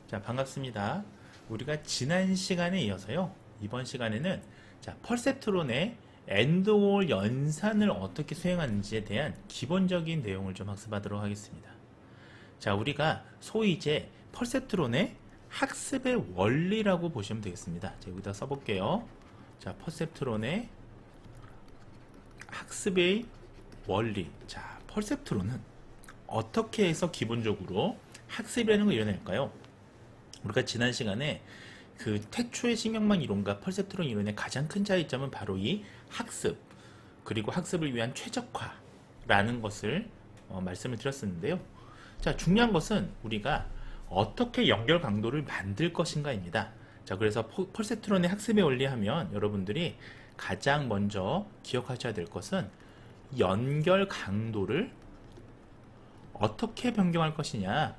자, 반갑습니다. 우리가 지난 시간에 이어서요, 이번 시간에는 자, 펄셉트론의 엔드월 연산을 어떻게 수행하는지에 대한 기본적인 내용을 좀 학습하도록 하겠습니다. 자, 우리가 소위 이제 펄셉트론의 학습의 원리라고 보시면 되겠습니다. 자, 여기다 써볼게요. 자, 펄셉트론의 학습의 원리. 자, 펄셉트론은 어떻게 해서 기본적으로 학습이라는 걸 이뤄낼까요? 우리가 지난 시간에 그 태초의 신경망 이론과 펄셉트론 이론의 가장 큰 차이점은 바로 이 학습, 그리고 학습을 위한 최적화라는 것을 말씀을 드렸었는데요. 자, 중요한 것은 우리가 어떻게 연결 강도를 만들 것인가입니다. 자, 그래서 펄셉트론의 학습의 원리 하면 여러분들이 가장 먼저 기억하셔야 될 것은 연결 강도를 어떻게 변경할 것이냐,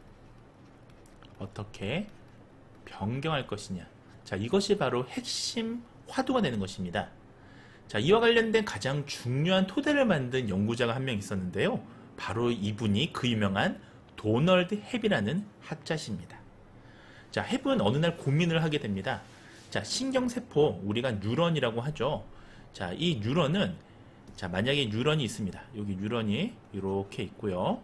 어떻게 변경할 것이냐. 자, 이것이 바로 핵심 화두가 되는 것입니다. 자, 이와 관련된 가장 중요한 토대를 만든 연구자가 한 명 있었는데요. 바로 이분이 그 유명한 도널드 헵이라는 학자십니다. 자, 헵은 어느 날 고민을 하게 됩니다. 자, 신경세포, 우리가 뉴런이라고 하죠. 자, 이 뉴런은, 자, 만약에 뉴런이 있습니다. 여기 뉴런이 이렇게 있고요.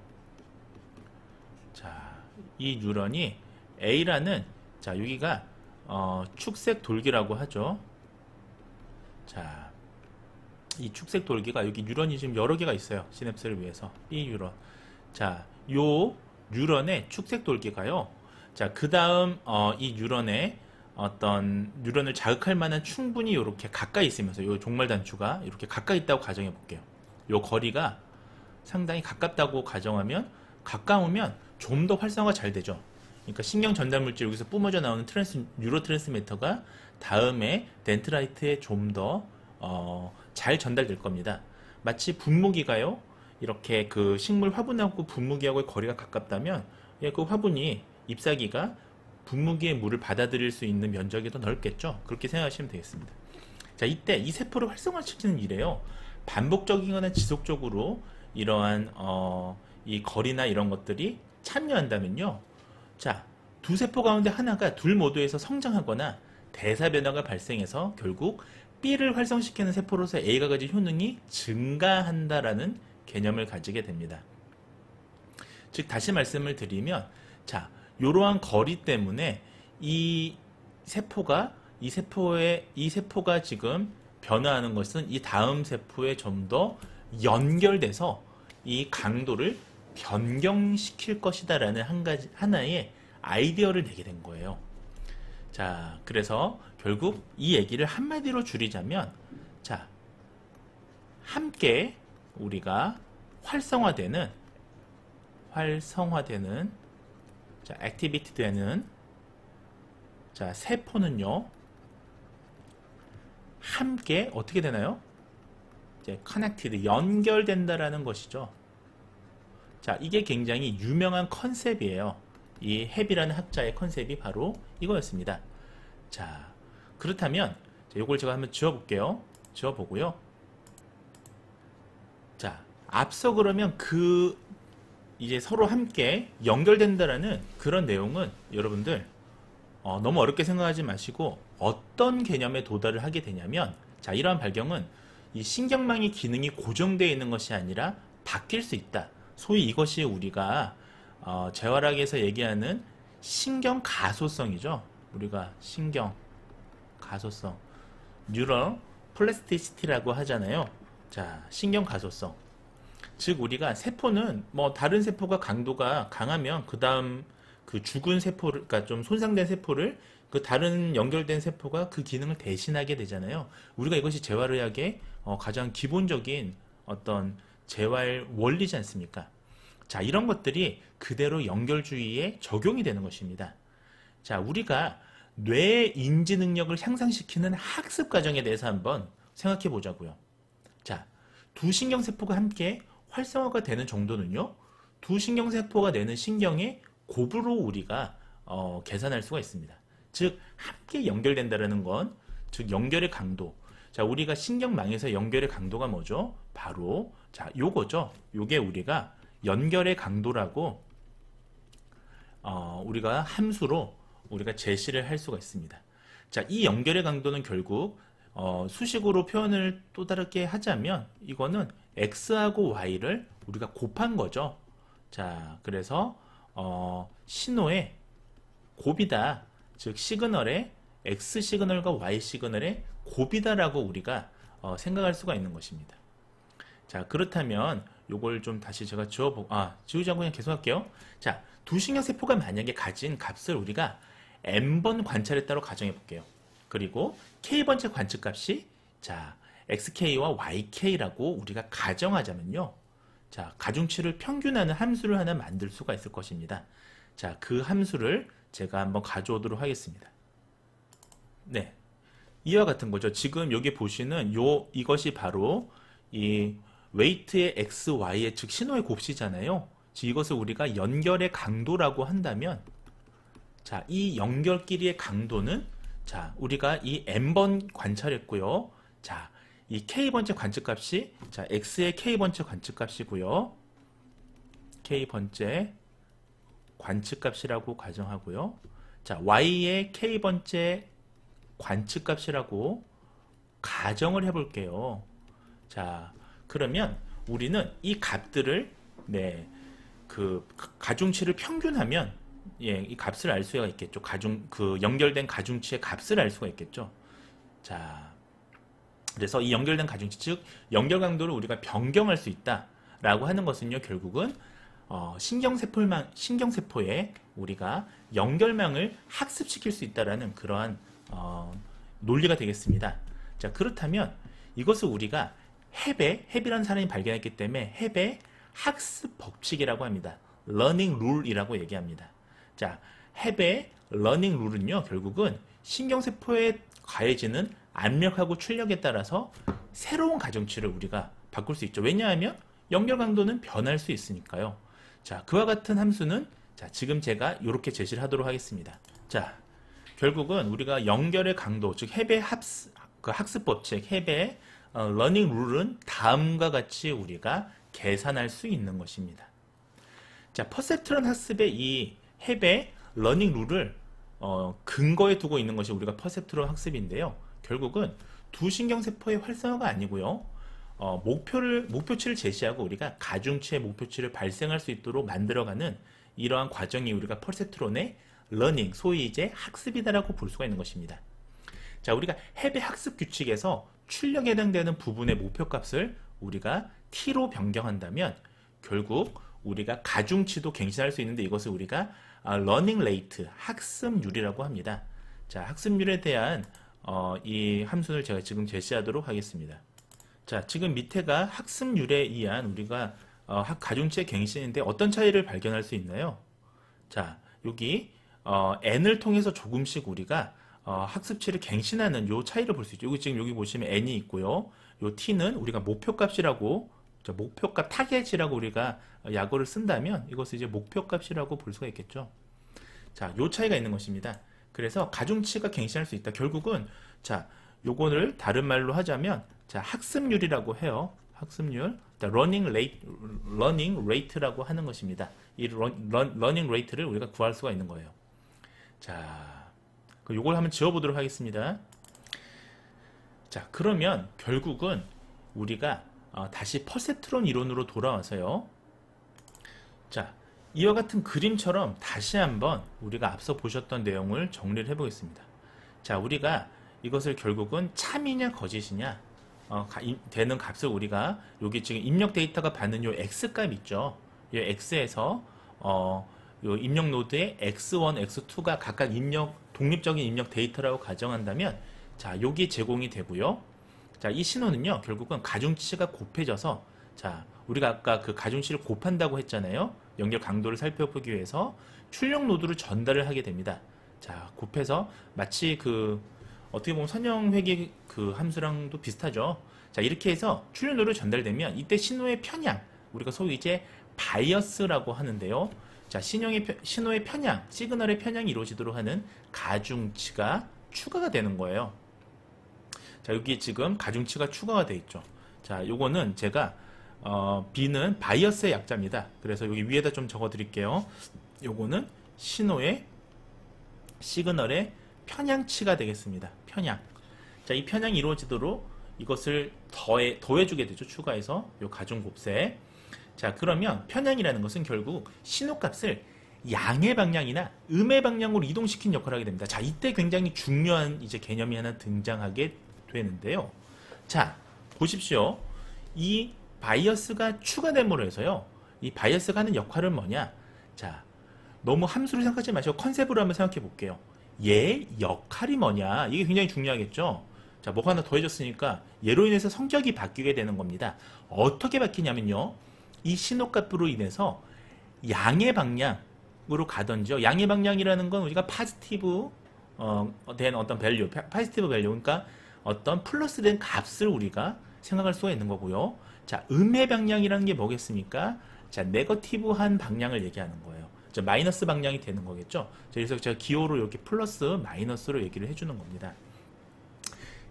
자, 이 뉴런이 A라는, 자, 여기가 축색 돌기라고 하죠. 자, 이 축색 돌기가, 여기 뉴런이 지금 여러 개가 있어요. 시냅스를 위해서. 이 뉴런. 자, 요 뉴런의 축색 돌기가요. 자, 그 다음 이 뉴런의 어떤 뉴런을 자극할 만한 충분히 이렇게 가까이 있으면서 요 종말 단추가 이렇게 가까이 있다고 가정해 볼게요. 요 거리가 상당히 가깝다고 가정하면, 가까우면 좀 더 활성화가 잘 되죠. 그러니까 신경 전달 물질 여기서 뿜어져 나오는 뉴로 트랜스미터가 다음에 덴트라이트에 좀 더 잘 전달될 겁니다. 마치 분무기가요, 이렇게 그 식물 화분하고 분무기하고의 거리가 가깝다면, 예, 그 화분이, 잎사귀가 분무기의 물을 받아들일 수 있는 면적이 더 넓겠죠. 그렇게 생각하시면 되겠습니다. 자, 이때 이 세포를 활성화시키는 일에요, 반복적이거나 지속적으로 이러한 이 거리나 이런 것들이 참여한다면요, 자, 두 세포 가운데 하나가 둘 모두에서 성장하거나 대사 변화가 발생해서 결국 B를 활성시키는 세포로서 A가 가진 효능이 증가한다라는 개념을 가지게 됩니다. 즉, 다시 말씀을 드리면, 자, 이러한 거리 때문에 이 세포가 지금 변화하는 것은 이 다음 세포에 좀 더 연결돼서 이 강도를 변경시킬 것이다 라는 하나의 아이디어를 내게 된 거예요. 자, 그래서 결국 이 얘기를 한마디로 줄이자면, 자, 함께 우리가 활성화되는, 자, 액티비티 되는, 자, 세포는요, 함께 어떻게 되나요? 이제 커넥티드, 연결된다라는 것이죠. 자, 이게 굉장히 유명한 컨셉이에요. 이 헵이라는 학자의 컨셉이 바로 이거였습니다. 자, 그렇다면 이걸 제가 한번 지워볼게요. 지워보고요. 자, 앞서 그러면 이제 서로 함께 연결된다라는 그런 내용은 여러분들 너무 어렵게 생각하지 마시고, 어떤 개념에 도달을 하게 되냐면, 자, 이러한 발견은 이 신경망의 기능이 고정되어 있는 것이 아니라 바뀔 수 있다. 소위 이것이 우리가 재활학에서 얘기하는 신경 가소성이죠. 우리가 신경 가소성, 뉴럴 플라스티시티라고 하잖아요. 자, 신경 가소성. 즉, 우리가 세포는 뭐 다른 세포가 강도가 강하면 그 다음 그 죽은 세포를, 그러니까 좀 손상된 세포를 그 다른 연결된 세포가 그 기능을 대신하게 되잖아요. 우리가 이것이 재활의학의 가장 기본적인 어떤 재활 원리지 않습니까? 자, 이런 것들이 그대로 연결주의에 적용이 되는 것입니다. 자, 우리가 뇌의 인지 능력을 향상시키는 학습 과정에 대해서 한번 생각해 보자고요. 자, 두 신경세포가 함께 활성화가 되는 정도는요, 두 신경세포가 내는 신경의 곱으로 우리가 계산할 수가 있습니다. 즉, 함께 연결된다는 건, 즉 연결의 강도. 자, 우리가 신경망에서 연결의 강도가 뭐죠? 바로 자, 요거죠. 요게 우리가 연결의 강도라고 우리가 함수로 우리가 제시를 할 수가 있습니다. 자, 이 연결의 강도는 결국 수식으로 표현을 또 다르게 하자면 이거는 x하고 y를 우리가 곱한 거죠. 자, 그래서 신호의 곱이다. 즉 시그널의 x 시그널과 y 시그널의 곱이다라고 우리가 생각할 수가 있는 것입니다. 자, 그렇다면 요걸 좀 다시 제가 지우지 않고 그냥 계속 할게요. 자, 두 신경세포가 만약에 가진 값을 우리가 n번 관찰했다고 가정해 볼게요. 그리고 k번째 관측값이 자, xk와 yk라고 우리가 가정하자면요. 자, 가중치를 평균하는 함수를 하나 만들 수가 있을 것입니다. 자, 그 함수를 제가 한번 가져오도록 하겠습니다. 네. 이와 같은 거죠. 지금 여기 보시는 이것이 바로 이 웨이트의 x, y의 즉 신호의 곱이잖아요. 이것을 우리가 연결의 강도라고 한다면 자, 이 연결끼리의 강도는 자, 우리가 이 n번 관찰했고요. 자, 이 k번째 관측값이 자, x의 k번째 관측값이고요. k번째 관측값이라고 가정하고요. 자, y의 k번째 관측값이라고 가정을 해볼게요. 자, 그러면 우리는 이 값들을 그 가중치를 평균하면 이 값을 알 수가 있겠죠. 연결된 가중치의 값을 알 수가 있겠죠. 자, 그래서 이 연결된 가중치, 즉 연결 강도를 우리가 변경할 수 있다라고 하는 것은요, 결국은 신경세포에 우리가 연결망을 학습시킬 수 있다라는 그러한 논리가 되겠습니다. 자, 그렇다면 이것을 우리가 헵이라는 사람이 발견했기 때문에 헵의 학습 법칙이라고 합니다. 러닝 룰이라고 얘기합니다. 자, 헵의 러닝 룰은요, 결국은 신경세포에 가해지는 압력하고 출력에 따라서 새로운 가중치를 우리가 바꿀 수 있죠. 왜냐하면 연결 강도는 변할 수 있으니까요. 자, 그와 같은 함수는 자, 지금 제가 이렇게 제시를 하도록 하겠습니다. 자, 결국은 우리가 연결의 강도, 즉 헵의 학습 법칙, 헵의 러닝 룰은 다음과 같이 우리가 계산할 수 있는 것입니다. 자, 퍼셉트론 학습의 이 헵의 러닝 룰을 근거에 두고 있는 것이 우리가 퍼셉트론 학습인데요. 결국은 두 신경세포의 활성화가 아니고요. 목표치를 제시하고 우리가 가중치의 목표치를 발생할 수 있도록 만들어가는 이러한 과정이 우리가 퍼셉트론의 러닝, 소위 이제 학습이다라고 볼 수가 있는 것입니다. 자, 우리가 헵의 학습 규칙에서 출력에 해당되는 부분의 목표값을 우리가 t로 변경한다면 결국 우리가 가중치도 갱신할 수 있는데 이것을 우리가 러닝 레이트, 학습률이라고 합니다. 자, 학습률에 대한 이 함수를 제가 지금 제시하도록 하겠습니다. 자, 지금 밑에가 학습률에 의한 우리가 가중치의 갱신인데 어떤 차이를 발견할 수 있나요? 자, 여기 n을 통해서 조금씩 우리가 학습치를 갱신하는 요 차이를 볼 수 있죠. 여기 보시면 n이 있고요. 요 t는 우리가 목표값이라고, 목표값 타겟이라고 우리가 약어를 쓴다면 이것을 이제 목표값이라고 볼 수가 있겠죠. 자, 요 차이가 있는 것입니다. 그래서 가중치가 갱신할 수 있다. 결국은 자, 요거를 다른 말로 하자면 자, 학습률이라고 해요. 학습률. 러닝 레이트라고 하는 것입니다. 이 러닝 레이트를 우리가 구할 수가 있는 거예요. 자, 요걸 한번 지워보도록 하겠습니다. 자, 그러면 결국은 우리가 다시 퍼셉트론 이론으로 돌아와서요. 자, 이와 같은 그림처럼 다시 한번 우리가 앞서 보셨던 내용을 정리를 해보겠습니다. 자, 우리가 이것을 결국은 참이냐 거짓이냐 되는 값을 우리가 여기 지금 입력 데이터가 받는 요 x값 있죠. 이 x에서 요 입력 노드의 x1, x2가 각각 독립적인 입력 데이터라고 가정한다면 자, 여기 제공이 되고요. 자, 이 신호는요, 결국은 가중치가 곱해져서 자, 우리가 아까 그 가중치를 곱한다고 했잖아요. 연결 강도를 살펴보기 위해서 출력 노드로 전달을 하게 됩니다. 자, 곱해서 마치 그 어떻게 보면 선형회계 그 함수랑도 비슷하죠. 자, 이렇게 해서 출력 노드로 전달되면 이때 신호의 편향, 우리가 소위 이제 바이어스라고 하는데요. 자, 신호의 편향, 시그널의 편향이 이루어지도록 하는 가중치가 추가가 되는 거예요. 자, 여기 지금 가중치가 추가가 되어 있죠. 자, 요거는 제가 B는 바이어스의 약자입니다. 그래서 여기 위에다 좀 적어 드릴게요. 요거는 신호의 시그널의 편향치가 되겠습니다. 편향. 자, 이 편향이 이루어지도록 이것을 더해주게 되죠. 추가해서 요 가중 곱셈. 자, 그러면 편향이라는 것은 결국 신호값을 양의 방향이나 음의 방향으로 이동시킨 역할을 하게 됩니다. 자, 이때 굉장히 중요한 이제 개념이 하나 등장하게 되는데요. 자, 보십시오. 이 바이어스가 추가됨으로 해서요. 이 바이어스가 하는 역할은 뭐냐? 자, 너무 함수를 생각하지 마시고 컨셉으로 한번 생각해 볼게요. 얘 역할이 뭐냐? 이게 굉장히 중요하겠죠? 자, 뭐가 하나 더해졌으니까 얘로 인해서 성격이 바뀌게 되는 겁니다. 어떻게 바뀌냐면요. 이 신호값으로 인해서 양의 방향으로 가던지요. 양의 방향이라는 건 우리가 파지티브 된 어떤 밸류, 파지티브 밸류, 그러니까 어떤 플러스 된 값을 우리가 생각할 수가 있는 거고요. 자, 음의 방향이라는 게 뭐겠습니까? 자, 네거티브한 방향을 얘기하는 거예요. 자, 마이너스 방향이 되는 거겠죠. 자, 그래서 제가 기호로 이렇게 플러스, 마이너스로 얘기를 해주는 겁니다.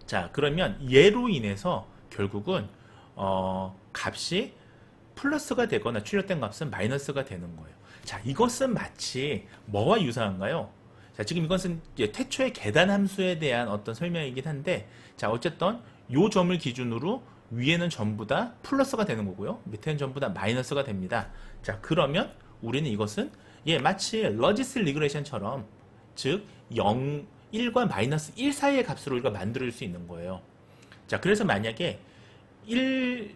자, 그러면 얘로 인해서 결국은 값이 플러스가 되거나 출력된 값은 마이너스가 되는 거예요. 자, 이것은 마치 뭐와 유사한가요? 자, 지금 이것은 태초의 계산 함수에 대한 어떤 설명이긴 한데, 자, 어쨌든 요 점을 기준으로 위에는 전부 다 플러스가 되는 거고요. 밑에는 전부 다 마이너스가 됩니다. 자, 그러면 우리는 이것은 마치 러지스 리그레션처럼, 즉 1과 마이너스 1 사이의 값으로 우리가 만들 수 있는 거예요. 자, 그래서 만약에 1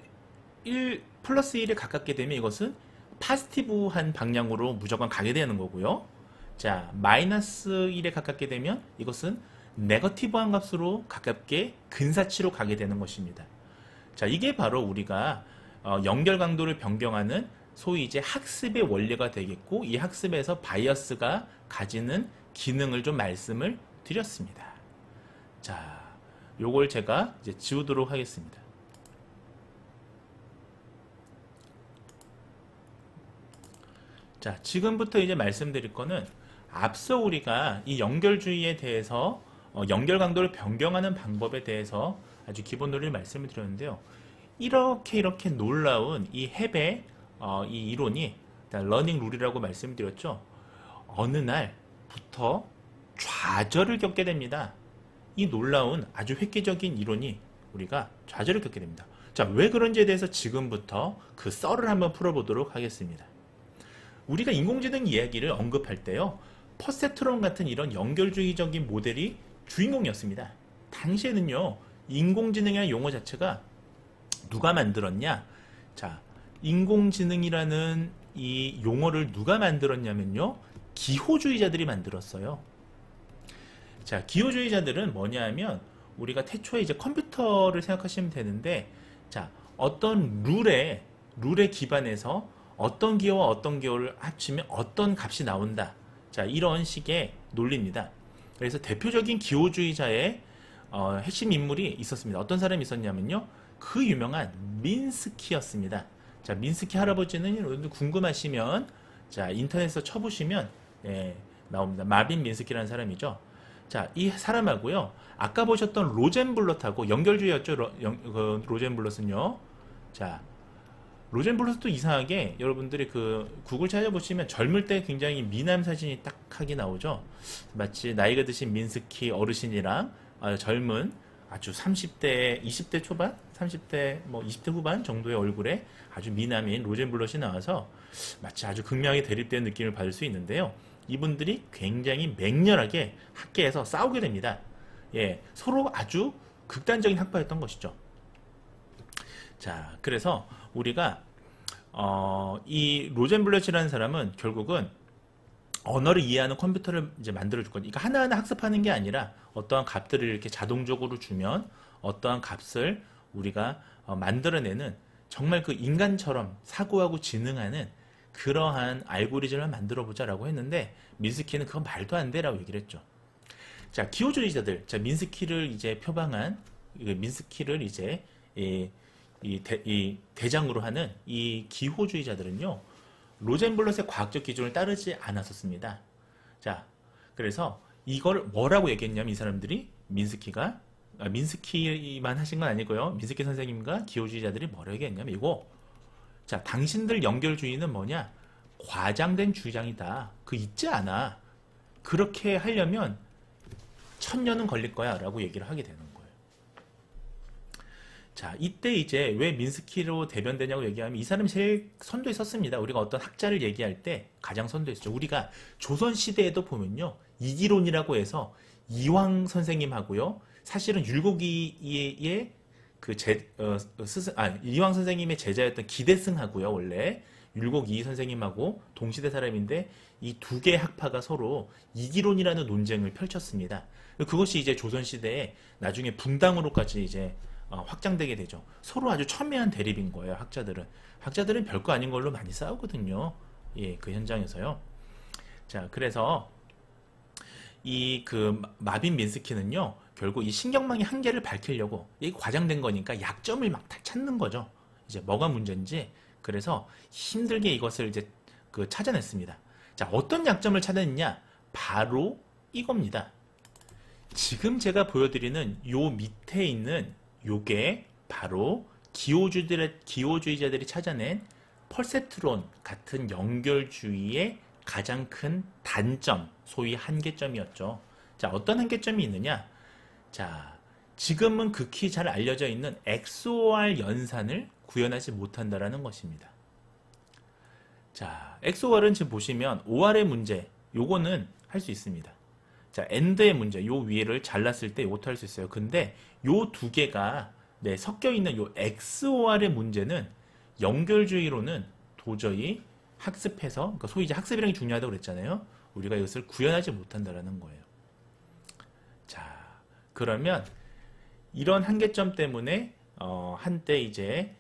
플러스 1에 가깝게 되면 이것은 파지티브한 방향으로 무조건 가게 되는 거고요. 자, 마이너스 1에 가깝게 되면 이것은 네거티브한 값으로 가깝게 근사치로 가게 되는 것입니다. 자, 이게 바로 우리가 연결 강도를 변경하는 소위 이제 학습의 원리가 되겠고, 이 학습에서 바이어스가 가지는 기능을 좀 말씀을 드렸습니다. 자, 요걸 제가 이제 지우도록 하겠습니다. 자, 지금부터 이제 말씀드릴 거는 앞서 우리가 이 연결주의에 대해서 연결 강도를 변경하는 방법에 대해서 아주 기본 논리를 말씀을 드렸는데요. 이렇게 놀라운 이 heb의 이 이론이 러닝 룰이라고 말씀드렸죠. 어느 날부터 좌절을 겪게 됩니다. 이 놀라운 아주 획기적인 이론이 우리가 좌절을 겪게 됩니다. 자, 왜 그런지에 대해서 지금부터 그 썰을 한번 풀어보도록 하겠습니다. 우리가 인공지능 이야기를 언급할 때요, 퍼세트론 같은 이런 연결주의적인 모델이 주인공이었습니다. 당시에는요, 인공지능이라는 용어 자체가 누가 만들었냐? 자, 인공지능이라는 이 용어를 누가 만들었냐면요, 기호주의자들이 만들었어요. 자, 기호주의자들은 뭐냐 하면 우리가 태초에 이제 컴퓨터를 생각하시면 되는데, 자, 어떤 룰에 기반해서 어떤 기호와 어떤 기호를 합치면 어떤 값이 나온다. 자, 이런 식의 논리입니다. 그래서 대표적인 기호주의자의 핵심 인물이 있었습니다. 어떤 사람이 있었냐면요, 그 유명한 민스키였습니다. 자, 민스키 할아버지는 여러분들 궁금하시면 자, 인터넷에서 쳐보시면 나옵니다. 마빈 민스키라는 사람이죠. 자, 이 사람하고요, 아까 보셨던 로젠블럿하고 연결주의였죠. 로젠블럿은요. 자, 로젠블럿도 이상하게 여러분들이 그 구글 찾아보시면 젊을 때 굉장히 미남 사진이 딱하게 나오죠. 마치 나이가 드신 민스키 어르신이랑 젊은 아주 30대, 20대 초반, 30대, 뭐 20대 후반 정도의 얼굴에 아주 미남인 로젠블럿이 나와서 마치 아주 극명하게 대립되는 느낌을 받을 수 있는데요. 이분들이 굉장히 맹렬하게 학계에서 싸우게 됩니다. 서로 아주 극단적인 학파였던 것이죠. 자, 그래서 우리가 이 로젠블럿이라는 사람은 결국은 언어를 이해하는 컴퓨터를 이제 만들어 줄 거니까 하나하나 학습하는 게 아니라 어떠한 값들을 이렇게 자동적으로 주면 어떠한 값을 우리가 만들어내는, 정말 그 인간처럼 사고하고 지능하는 그러한 알고리즘을 만들어 보자라고 했는데 민스키는 그건 말도 안 돼라고 얘기를 했죠. 자, 기호주의자들, 자 민스키를 이제 표방한 민스키를 이제 이 대장으로 하는 이 기호주의자들은요, 로젠블럿의 과학적 기준을 따르지 않았었습니다. 자, 그래서 이걸 뭐라고 얘기했냐면 이 사람들이 민스키만 하신 건 아니고요. 민스키 선생님과 기호주의자들이 뭐라고 얘기했냐면 이거, 자, 당신들 연결주의는 뭐냐? 과장된 주장이다. 그 있지 않아. 그렇게 하려면 1000년은 걸릴 거야 라고 얘기를 하게 되는 거예요. 자, 이때 이제 왜 민스키로 대변되냐고 얘기하면 이 사람이 제일 선두에 섰습니다. 우리가 어떤 학자를 얘기할 때 가장 선두에 섰죠. 우리가 조선시대에도 보면요, 이기론이라고 해서 이황 선생님하고요, 사실은 율곡이의 이황 선생님의 제자였던 기대승하고요, 원래 율곡이 선생님하고 동시대 사람인데 이 두 개의 학파가 서로 이기론이라는 논쟁을 펼쳤습니다. 그것이 이제 조선시대에 나중에 분당으로까지 이제 확장되게 되죠. 서로 아주 첨예한 대립인 거예요. 학자들은 별거 아닌 걸로 많이 싸우거든요. 예, 그 현장에서요. 자, 그래서 이 마빈 민스키는요, 결국 이 신경망의 한계를 밝히려고, 이게 과장된 거니까 약점을 막 찾는 거죠. 이제 뭐가 문제인지. 그래서 힘들게 이것을 이제 찾아냈습니다. 자, 어떤 약점을 찾아냈냐? 바로 이겁니다. 지금 제가 보여드리는 요 밑에 있는 요게 바로 기호주의자들이 찾아낸 펄세트론 같은 연결주의의 가장 큰 단점, 소위 한계점이었죠. 자, 어떤 한계점이 있느냐? 자, 지금은 극히 잘 알려져 있는 XOR 연산을 구현하지 못한다라는 것입니다. 자, XOR은 지금 보시면 OR의 문제, 요거는 할 수 있습니다. 자, AND의 문제, 요 위에를 잘랐을 때 요것도 할 수 있어요. 근데 요 두 개가 섞여 있는 요 XOR의 문제는 연결주의로는 도저히 학습해서, 그러니까 소위 이제 학습이라는 게 중요하다고 그랬잖아요. 우리가 이것을 구현하지 못한다라는 거예요. 자, 그러면 이런 한계점 때문에 한때 이제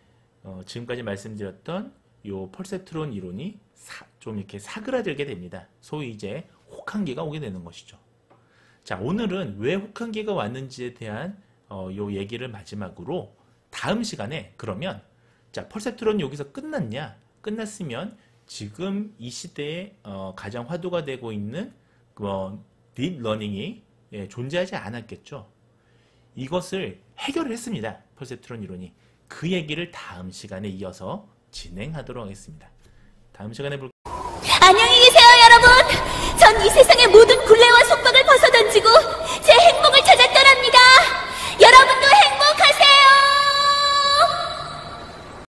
지금까지 말씀드렸던 요 펄세트론 이론이 좀 이렇게 사그라들게 됩니다. 소위 이제 혹한기가 오게 되는 것이죠. 자, 오늘은 왜 혹한기가 왔는지에 대한 요 얘기를 마지막으로 다음 시간에, 그러면 자, 펄세트론이 여기서 끝났냐? 끝났으면 지금 이 시대에 가장 화두가 되고 있는 딥러닝이 존재하지 않았겠죠. 이것을 해결을 했습니다. 펄세트론 이론이. 그 얘기를 다음 시간에 이어서 진행하도록 하겠습니다. 다음 시간에 볼게요. 안녕히 계세요, 여러분. 전 이 세상의 모든 굴레와 속박을